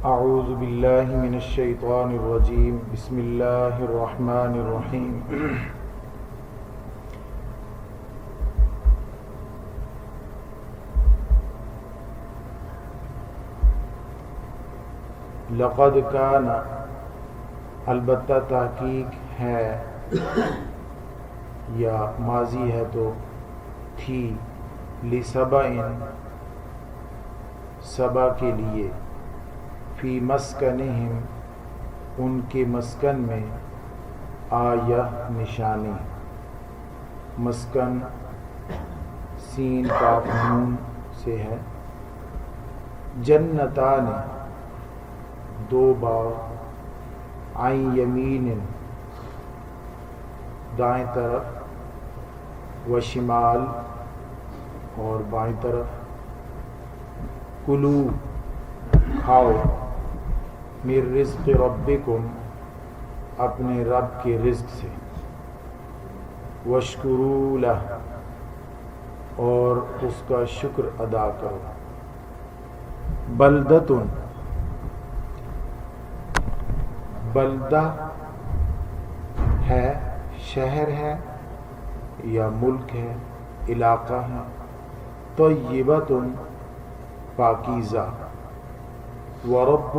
اعوذ باللہ من الشیطان الرجیم بسم اللہ الرحمن الرحیم لقد کان، البتہ تحقیق ہے یا ماضی ہے تو تھی، لسبع، سبا کے لیے، فی مسکنہم، ان کے مسکن میں، آیہ، نشانی۔ مسکن سین کاف نون سے ہے۔ جنتان، دو باغ، عن یمین، دائیں طرف، و شمال، اور بائیں طرف۔ کلو، کھاؤ، من رزق ربکم، اپنے رب کے رزق سے، واشکروا لہ، اور اس کا شکر ادا کرو۔ بلدتن، بلدہ ہے، شہر ہے یا ملک ہے، علاقہ ہے۔ طیبۃ، پاکیزہ۔ ورب،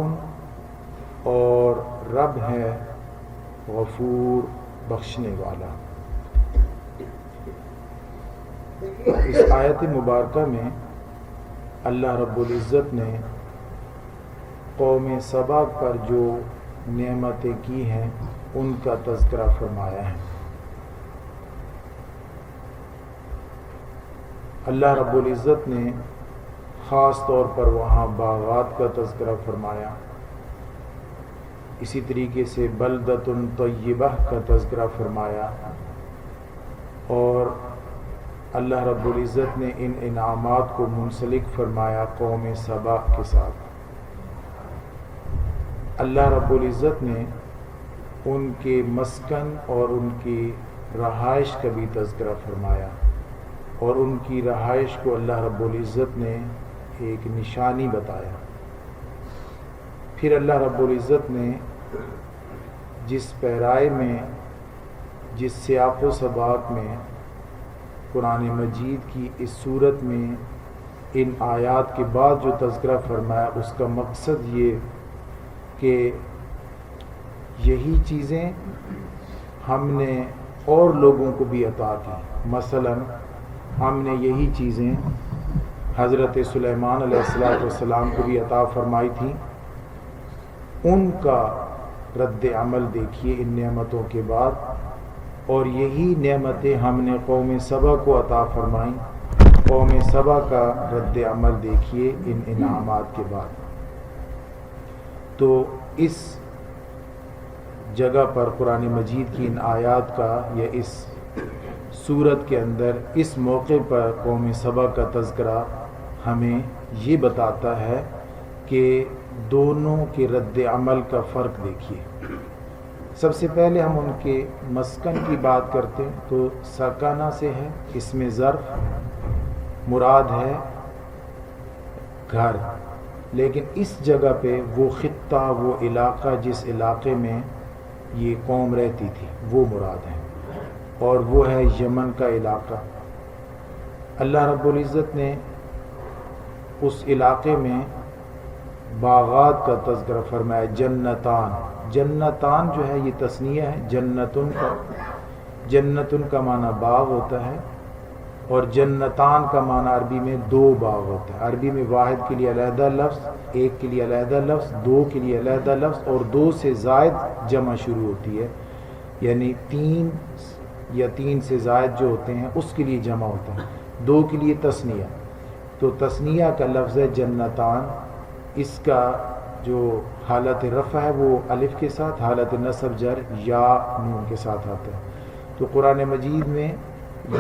اور رب ہے غفور، بخشنے والا۔ اس آیت مبارکہ میں اللہ رب العزت نے قوم سبا پر جو نعمتیں کی ہیں ان کا تذکرہ فرمایا ہے۔ اللہ رب العزت نے خاص طور پر وہاں باغات کا تذکرہ فرمایا، اسی طریقے سے بلدۃ طیبہ کا تذکرہ فرمایا، اور اللہ رب العزت نے ان انعامات کو منسلک فرمایا قوم سبا کے ساتھ۔ اللہ رب العزت نے ان کے مسکن اور ان کی رہائش کا بھی تذکرہ فرمایا، اور ان کی رہائش کو اللہ رب العزت نے ایک نشانی بتایا۔ پھر اللہ رب العزت نے جس پیرائے میں، جس سیاق و سباق میں قرآن مجید کی اس صورت میں ان آیات کے بعد جو تذکرہ فرمایا، اس کا مقصد یہ کہ یہی چیزیں ہم نے اور لوگوں کو بھی عطا کی۔ مثلا ہم نے یہی چیزیں حضرت سلیمان علیہ السلام کو بھی عطا فرمائی تھیں، ان کا رد عمل دیکھیے ان نعمتوں کے بعد، اور یہی نعمتیں ہم نے قوم سبا کو عطا فرمائیں، قوم سبا کا رد عمل دیکھیے ان انعامات کے بعد۔ تو اس جگہ پر قرآن مجید کی ان آیات کا یا اس سورت کے اندر اس موقع پر قوم سبا کا تذکرہ ہمیں یہ بتاتا ہے کہ دونوں کے رد عمل کا فرق دیکھیے۔ سب سے پہلے ہم ان کے مسکن کی بات کرتے ہیں تو سکانہ سے ہے، اس میں ظرف مراد ہے گھر، لیکن اس جگہ پہ وہ خطہ، وہ علاقہ جس علاقے میں یہ قوم رہتی تھی وہ مراد ہے، اور وہ ہے یمن کا علاقہ۔ اللہ رب العزت نے اس علاقے میں باغات کا تذکرہ فرمایا۔ جنتان، جنتان جو ہے یہ تثنیہ ہے، جنتن کا، جنتن کا معنی باغ ہوتا ہے، اور جنتان کا معنی عربی میں دو باغ ہوتا ہے۔ عربی میں واحد کے لیے علیحدہ لفظ، ایک کے لیے علیحدہ لفظ، دو کے لیے علیحدہ لفظ، اور دو سے زائد جمع شروع ہوتی ہے، یعنی تین یا تین سے زائد جو ہوتے ہیں اس کے لیے جمع ہوتا ہے، دو کے لیے تثنیہ۔ تو تثنیہ کا لفظ ہے جنتان، اس کا جو حالت رفع ہے وہ الف کے ساتھ، حالت نصب جر یا نون کے ساتھ آتا ہے۔ تو قرآن مجید میں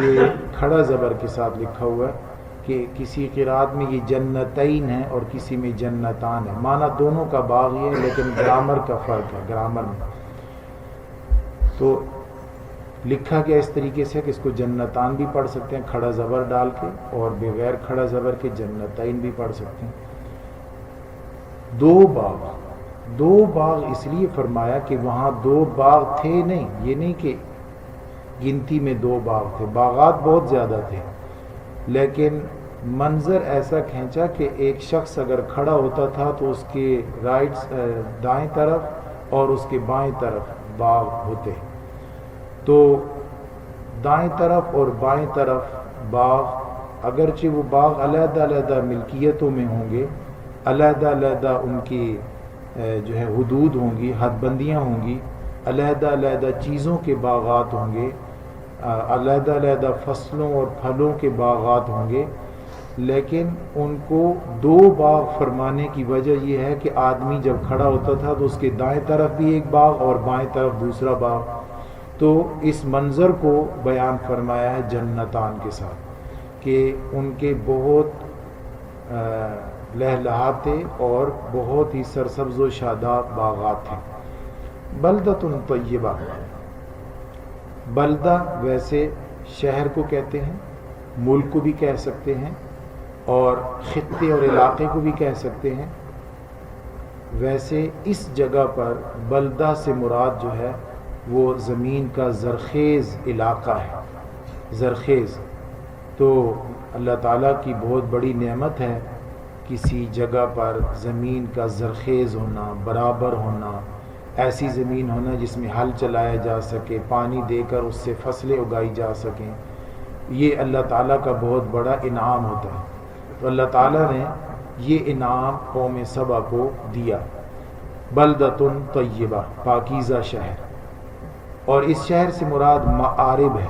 یہ کھڑا زبر کے ساتھ لکھا ہوا ہے کہ کسی قرات میں یہ جنتین ہے اور کسی میں جنتان ہے، معنی دونوں کا باغ ہی ہے، لیکن گرامر کا فرق ہے، گرامر میں۔ تو لکھا گیا اس طریقے سے کہ اس کو جنتان بھی پڑھ سکتے ہیں کھڑا زبر ڈال کے، اور بغیر کھڑا زبر کے جنتین بھی پڑھ سکتے ہیں۔ دو باغ اس لیے فرمایا کہ وہاں 2 باغ تھے نہیں، یہ نہیں کہ گنتی میں 2 باغ تھے، باغات بہت زیادہ تھے، لیکن منظر ایسا کھینچا کہ ایک شخص اگر کھڑا ہوتا تھا تو اس کے دائیں طرف اور اس کے بائیں طرف باغ ہوتے، تو دائیں طرف اور بائیں طرف باغ، اگرچہ وہ باغ علیحدہ علیحدہ ملکیتوں میں ہوں گے، علیحدہ علیحدہ ان کی جو ہے حدود ہوں گی، حد بندیاں ہوں گی، علیحدہ علیحدہ چیزوں کے باغات ہوں گے، علیحدہ علیحدہ فصلوں اور پھلوں کے باغات ہوں گے، لیکن ان کو 2 باغ فرمانے کی وجہ یہ ہے کہ آدمی جب کھڑا ہوتا تھا تو اس کے دائیں طرف بھی ایک باغ اور بائیں طرف دوسرا باغ، تو اس منظر کو بیان فرمایا ہے جنتان کے ساتھ کہ ان کے بہت لہلہاتے اور بہت ہی سرسبز و شاداب باغات ہیں۔ بلدۃ طیبہ، بلدہ ویسے شہر کو کہتے ہیں، ملک کو بھی کہہ سکتے ہیں، اور خطے اور علاقے کو بھی کہہ سکتے ہیں۔ ویسے اس جگہ پر بلدہ سے مراد جو ہے وہ زمین کا زرخیز علاقہ ہے، زرخیز۔ تو اللہ تعالیٰ کی بہت بڑی نعمت ہے کسی جگہ پر زمین کا زرخیز ہونا، برابر ہونا، ایسی زمین ہونا جس میں ہل چلایا جا سکے، پانی دے کر اس سے فصلیں اگائی جا سکیں، یہ اللہ تعالیٰ کا بہت بڑا انعام ہوتا ہے۔ تو اللہ تعالیٰ نے یہ انعام قوم سبا کو دیا، بلدۃ طیبہ، پاکیزہ شہر، اور اس شہر سے مراد معارب ہے۔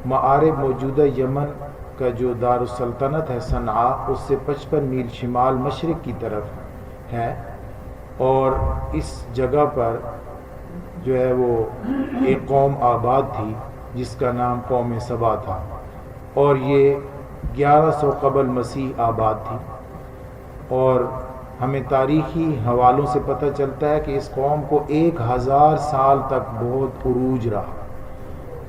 معارب موجودہ یمن کا جو دارالسلطنت ہے صنعاء، اس سے 55 میل شمال مشرق کی طرف ہے، اور اس جگہ پر جو ہے وہ ایک قوم آباد تھی جس کا نام قوم سبا تھا، اور یہ 1100 قبل مسیح آباد تھی، اور ہمیں تاریخی حوالوں سے پتہ چلتا ہے کہ اس قوم کو 1000 سال تک بہت عروج رہا،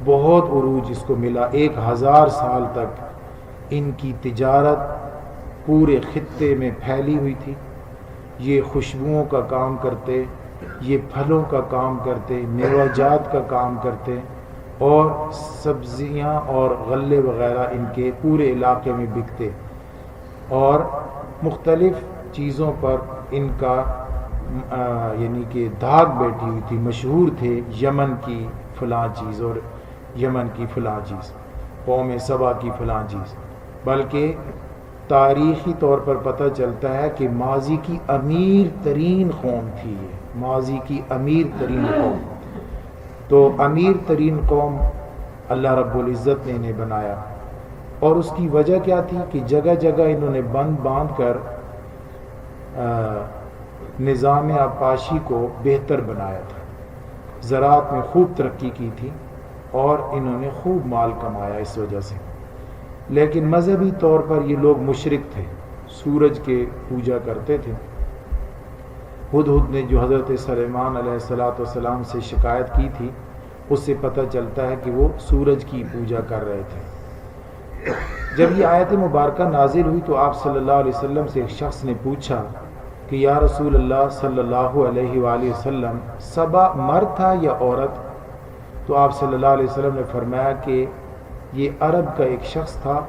بہت عروج اس کو ملا، 1000 سال تک ان کی تجارت پورے خطے میں پھیلی ہوئی تھی۔ یہ خوشبوؤں کا کام کرتے، یہ پھلوں کا کام کرتے، میوہ جات کا کام کرتے، اور سبزیاں اور غلے وغیرہ ان کے پورے علاقے میں بکتے، اور مختلف چیزوں پر ان کا یعنی کہ دھاگ بیٹھی ہوئی تھی، مشہور تھے یمن کی فلاں چیز اور یمن کی فلاں چیز، قوم سبا کی فلاں چیز، بلکہ تاریخی طور پر پتہ چلتا ہے کہ ماضی کی امیر ترین قوم تھی یہ، ماضی کی امیر ترین قوم۔ تو امیر ترین قوم اللہ رب العزت نے انہیں بنایا، اور اس کی وجہ کیا تھی کہ جگہ جگہ انہوں نے بند باندھ کر نظام آبپاشی کو بہتر بنایا تھا، زراعت میں خوب ترقی کی تھی، اور انہوں نے خوب مال کمایا اس وجہ سے۔ لیکن مذہبی طور پر یہ لوگ مشرک تھے، سورج کے پوجا کرتے تھے۔ ہدہد نے جو حضرت سلیمان علیہ السلام سے شکایت کی تھی، اس سے پتہ چلتا ہے کہ وہ سورج کی پوجا کر رہے تھے۔ جب یہ آیت مبارکہ نازل ہوئی تو آپ صلی اللہ علیہ وسلم سے ایک شخص نے پوچھا کہ یا رسول اللہ صلی اللہ علیہ وآلہ وسلم، سبا مرد تھا یا عورت؟ تو آپ صلی اللہ علیہ وسلم نے فرمایا کہ یہ عرب کا ایک شخص تھا،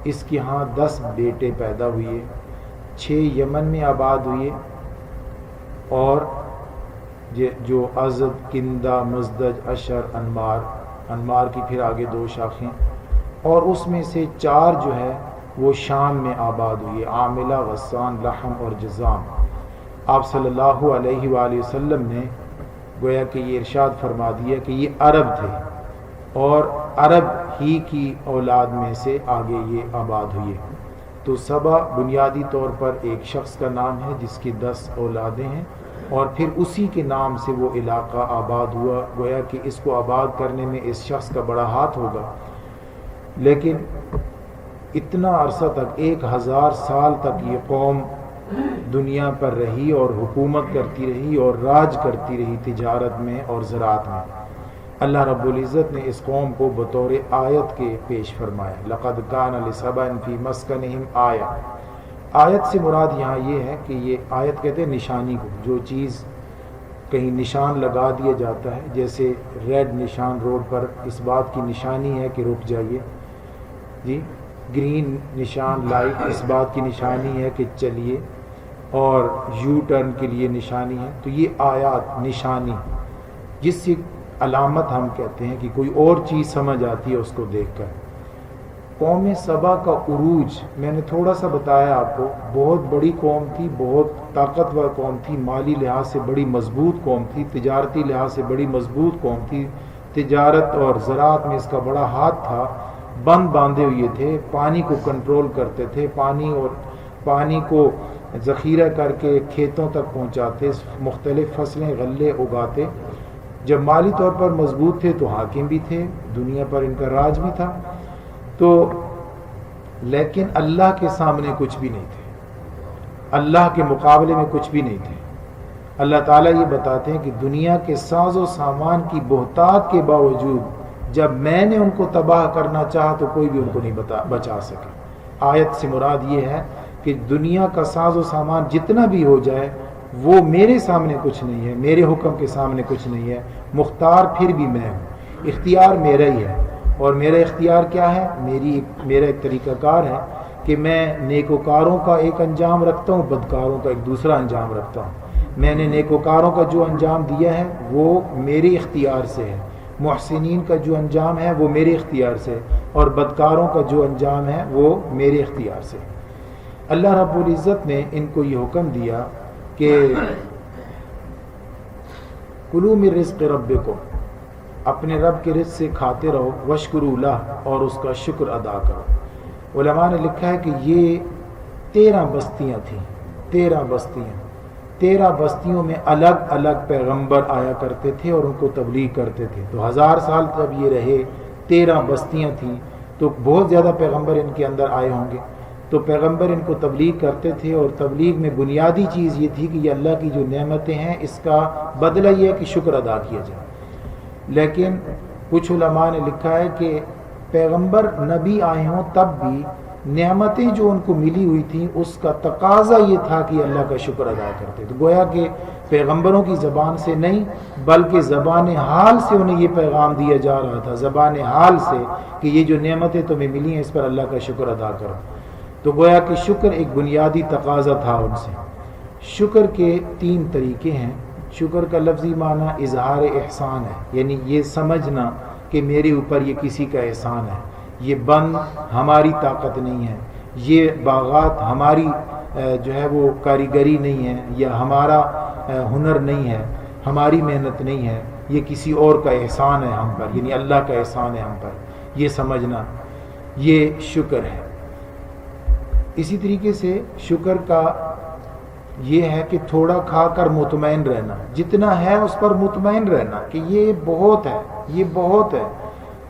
اس کے ہاں 10 بیٹے پیدا ہوئے، 6 یمن میں آباد ہوئے، اور جو ازد، کندہ، مزدج، اشر، انمار کی پھر آگے 2 شاخیں، اور اس میں سے 4 جو ہے وہ شام میں آباد ہوئے، عاملہ، غسان، لحم اور جزام۔ آپ صلی اللہ علیہ وآلہ وسلم نے گویا کہ یہ ارشاد فرما دیا کہ یہ عرب تھے، اور عرب ہی کی اولاد میں سے آگے یہ آباد ہوئے۔ تو سبا بنیادی طور پر ایک شخص کا نام ہے جس کی 10 اولادیں ہیں، اور پھر اسی کے نام سے وہ علاقہ آباد ہوا، گویا کہ اس کو آباد کرنے میں اس شخص کا بڑا ہاتھ ہوگا۔ لیکن اتنا عرصہ تک 1000 سال تک یہ قوم دنیا پر رہی اور حکومت کرتی رہی اور راج کرتی رہی تجارت میں اور زراعت میں۔ اللہ رب العزت نے اس قوم کو بطور آیت کے پیش فرمایا، لقد کان لسبأ فی مسکنہم آیہ، آیت سے مراد یہاں یہ ہے کہ یہ آیت کہتے ہیں نشانی کو، جو چیز کہیں نشان لگا دیا جاتا ہے، جیسے ریڈ نشان روڈ پر اس بات کی نشانی ہے کہ رک جائیے، جی گرین نشان لائٹ اس بات کی نشانی ہے کہ چلیے، اور یو ٹرن کے لیے نشانی ہے. تو یہ آیات نشانی، جس سے علامت ہم کہتے ہیں کہ کوئی اور چیز سمجھ آتی ہے اس کو دیکھ کر. قوم سبا کا عروج میں نے تھوڑا سا بتایا آپ کو، بہت بڑی قوم تھی، بہت طاقتور قوم تھی، مالی لحاظ سے بڑی مضبوط قوم تھی، تجارتی لحاظ سے بڑی مضبوط قوم تھی، تجارت اور زراعت میں اس کا بڑا ہاتھ تھا، بند باندھے ہوئے تھے، پانی کو کنٹرول کرتے تھے، پانی کو ذخیرہ کر کے کھیتوں تک پہنچاتے، مختلف فصلیں غلے اگاتے. جب مالی طور پر مضبوط تھے تو حاکم بھی تھے، دنیا پر ان کا راج بھی تھا. تو لیکن اللہ کے سامنے کچھ بھی نہیں تھے، اللہ کے مقابلے میں کچھ بھی نہیں تھے. اللہ تعالیٰ یہ بتاتے ہیں کہ دنیا کے ساز و سامان کی بہتات کے باوجود جب میں نے ان کو تباہ کرنا چاہا تو کوئی بھی ان کو نہیں بچا سکا. آیت سے مراد یہ ہے کہ دنیا کا ساز و سامان جتنا بھی ہو جائے وہ میرے سامنے کچھ نہیں ہے، میرے حکم کے سامنے کچھ نہیں ہے. مختار پھر بھی میں ہوں، اختیار میرا ہی ہے. اور میرا اختیار کیا ہے؟ میرا ایک طریقہ کار ہے کہ میں نیکوکاروں کا ایک انجام رکھتا ہوں، بدکاروں کا ایک دوسرا انجام رکھتا ہوں. میں نے نیکوکاروں کا جو انجام دیا ہے وہ میرے اختیار سے ہے، محسنین کا جو انجام ہے وہ میرے اختیار سے، اور بدکاروں کا جو انجام ہے وہ میرے اختیار سے. اللہ رب العزت نے ان کو یہ حکم دیا کہ کلوا من رزق ربکم، اپنے رب کے رزق سے کھاتے رہو، واشکروا لہ، اور اس کا شکر ادا کرو. علماء نے لکھا ہے کہ یہ 13 بستیاں تھیں، 13 بستیوں میں الگ الگ پیغمبر آیا کرتے تھے اور ان کو تبلیغ کرتے تھے. تو 1000 سال تک یہ رہے، 13 بستیاں تھیں، تو بہت زیادہ پیغمبر ان کے اندر آئے ہوں گے. تو پیغمبر ان کو تبلیغ کرتے تھے، اور تبلیغ میں بنیادی چیز یہ تھی کہ یہ اللہ کی جو نعمتیں ہیں اس کا بدلہ یہ ہے کہ شکر ادا کیا جائے. لیکن کچھ علماء نے لکھا ہے کہ پیغمبر نبی آئے ہوں تب بھی نعمتیں جو ان کو ملی ہوئی تھیں اس کا تقاضا یہ تھا کہ اللہ کا شکر ادا کرتے. تو گویا کہ پیغمبروں کی زبان سے نہیں بلکہ زبان حال سے انہیں یہ پیغام دیا جا رہا تھا، زبان حال سے، کہ یہ جو نعمتیں تمہیں ملی ہیں اس پر اللہ کا شکر ادا کرو. تو گویا کہ شکر ایک بنیادی تقاضا تھا ان سے. شکر کے 3 طریقے ہیں. شکر کا لفظی معنی اظہار احسان ہے، یعنی یہ سمجھنا کہ میرے اوپر یہ کسی کا احسان ہے، یہ بند ہماری طاقت نہیں ہے، یہ باغات ہماری جو ہے وہ کاریگری نہیں ہے، یا ہمارا ہنر نہیں ہے، ہماری محنت نہیں ہے، یہ کسی اور کا احسان ہے ہم پر، یعنی اللہ کا احسان ہے ہم پر. یہ سمجھنا یہ شکر ہے. اسی طریقے سے شکر کا یہ ہے کہ تھوڑا کھا کر مطمئن رہنا، جتنا ہے اس پر مطمئن رہنا کہ یہ بہت ہے، یہ بہت ہے.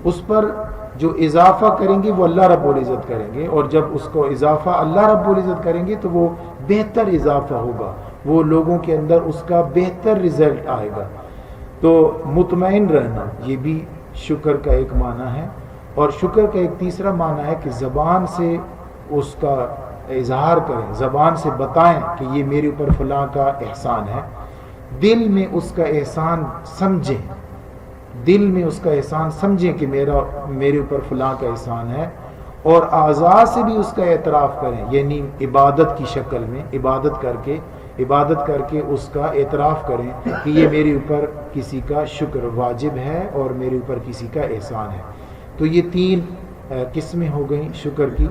اس پر جو اضافہ کریں گے وہ اللہ رب العزت کریں گے، اور جب اس کو اضافہ اللہ رب العزت کریں گے تو وہ بہتر اضافہ ہوگا، وہ لوگوں کے اندر اس کا بہتر رزلٹ آئے گا. تو مطمئن رہنا یہ بھی شکر کا ایک معنی ہے. اور شکر کا ایک تیسرا معنی ہے کہ زبان سے اس کا اظہار کریں، زبان سے بتائیں کہ یہ میرے اوپر فلاں کا احسان ہے. دل میں اس کا احسان سمجھیں، دل میں اس کا احسان سمجھیں کہ میرے اوپر فلاں کا احسان ہے، اور اعضاء سے بھی اس کا اعتراف کریں، یعنی عبادت کی شکل میں عبادت کر کے اس کا اعتراف کریں کہ یہ میرے اوپر کسی کا شکر واجب ہے اور میرے اوپر کسی کا احسان ہے. تو یہ 3 قسمیں ہو گئیں شکر کی.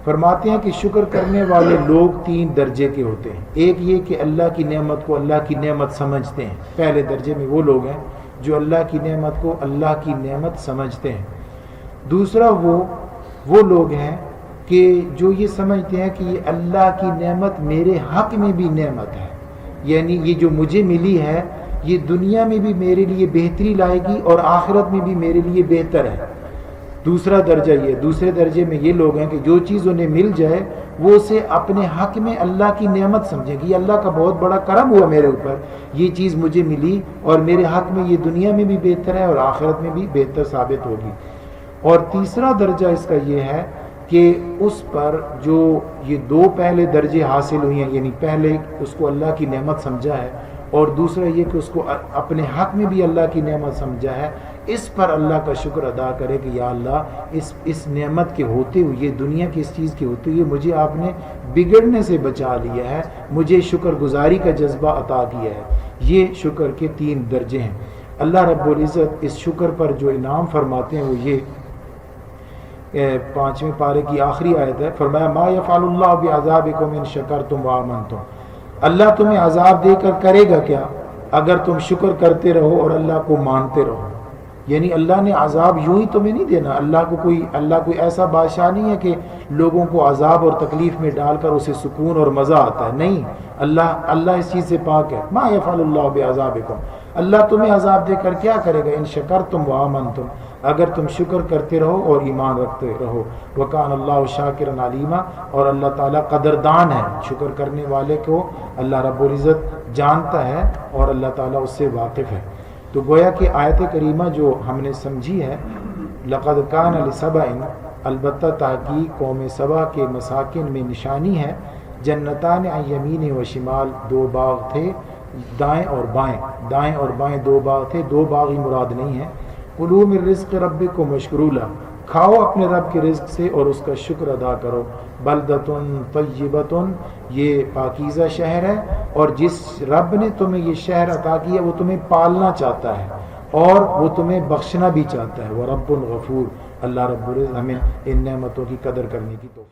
فرماتے ہیں کہ شکر کرنے والے لوگ 3 درجے کے ہوتے ہیں. ایک یہ کہ اللہ کی نعمت کو اللہ کی نعمت سمجھتے ہیں، پہلے درجے میں وہ لوگ ہیں جو اللہ کی نعمت کو اللہ کی نعمت سمجھتے ہیں. دوسرا وہ لوگ ہیں کہ جو یہ سمجھتے ہیں کہ یہ اللہ کی نعمت میرے حق میں بھی نعمت ہے، یعنی یہ جو مجھے ملی ہے یہ دنیا میں بھی میرے لیے بہتری لائے گی اور آخرت میں بھی میرے لیے بہتر ہے. دوسرا درجہ یہ. دوسرے درجے میں یہ لوگ ہیں کہ جو چیز انہیں مل جائے وہ اسے اپنے حق میں اللہ کی نعمت سمجھیں کہ یہ اللہ کا بہت بڑا کرم ہوا میرے اوپر، یہ چیز مجھے ملی اور میرے حق میں یہ دنیا میں بھی بہتر ہے اور آخرت میں بھی بہتر ثابت ہوگی. اور تیسرا درجہ اس کا یہ ہے کہ اس پر جو یہ دو پہلے درجے حاصل ہوئی ہیں، یعنی پہلے اس کو اللہ کی نعمت سمجھا ہے اور دوسرا یہ کہ اس کو اپنے حق میں بھی اللہ کی نعمت سمجھا ہے، اس پر اللہ کا شکر ادا کرے کہ یا اللہ اس نعمت کے ہوتے ہوئے، یہ دنیا کی اس چیز کے ہوتے ہوئے مجھے آپ نے بگڑنے سے بچا لیا ہے، مجھے شکر گزاری کا جذبہ عطا کیا ہے۔ یہ شکر کے 3 درجے ہیں۔ اللہ رب العزت اس شکر پر جو انعام فرماتے ہیں وہ یہ 5ویں پارے کی آخری آیت ہے، فرمایا ما یفعل اللہ بعذابکم ان شکرتم وآمنتم، اللہ تمہیں عذاب دے کر کرے گا کیا اگر تم شکر کرتے رہو اور اللہ کو مانتے رہو۔ یعنی اللہ نے عذاب یوں ہی تمہیں نہیں دینا، اللہ کوئی ایسا بادشاہ نہیں ہے کہ لوگوں کو عذاب اور تکلیف میں ڈال کر اسے سکون اور مزہ آتا ہے، نہیں، اللہ اس چیز سے پاک ہے۔ ما یفعل اللہ بعذابکم، اللہ تمہیں عذاب دے کر کیا کرے گا ان شکرتم وآمنتم، اگر تم شکر کرتے رہو اور ایمان رکھتے رہو۔ وکان اللہ شاکرا علیما، اور اللہ تعالیٰ قدردان ہے، شکر کرنے والے کو اللہ رب العزت جانتا ہے اور اللہ تعالیٰ اس سے واقف ہے۔ تو گویا کہ آیت کریمہ جو ہم نے سمجھی ہے، لقد کان لسبع، البتہ تحقیق قوم سبا کے مساکن میں نشانی ہے، جنتان عن یمین و شمال، 2 باغ تھے دائیں اور بائیں 2 باغ تھے، 2 باغ ہی مراد نہیں ہے۔ کلوا من رزق ربکم واشکروا لہ، کھاؤ اپنے رب کے رزق سے اور اس کا شکر ادا کرو۔ بلدۃ طیبۃ، یہ پاکیزہ شہر ہے، اور جس رب نے تمہیں یہ شہر عطا کیا وہ تمہیں پالنا چاہتا ہے اور وہ تمہیں بخشنا بھی چاہتا ہے۔ ورب غفور، اللہ رب العزت ہمیں ان نعمتوں کی قدر کرنے کی توفیق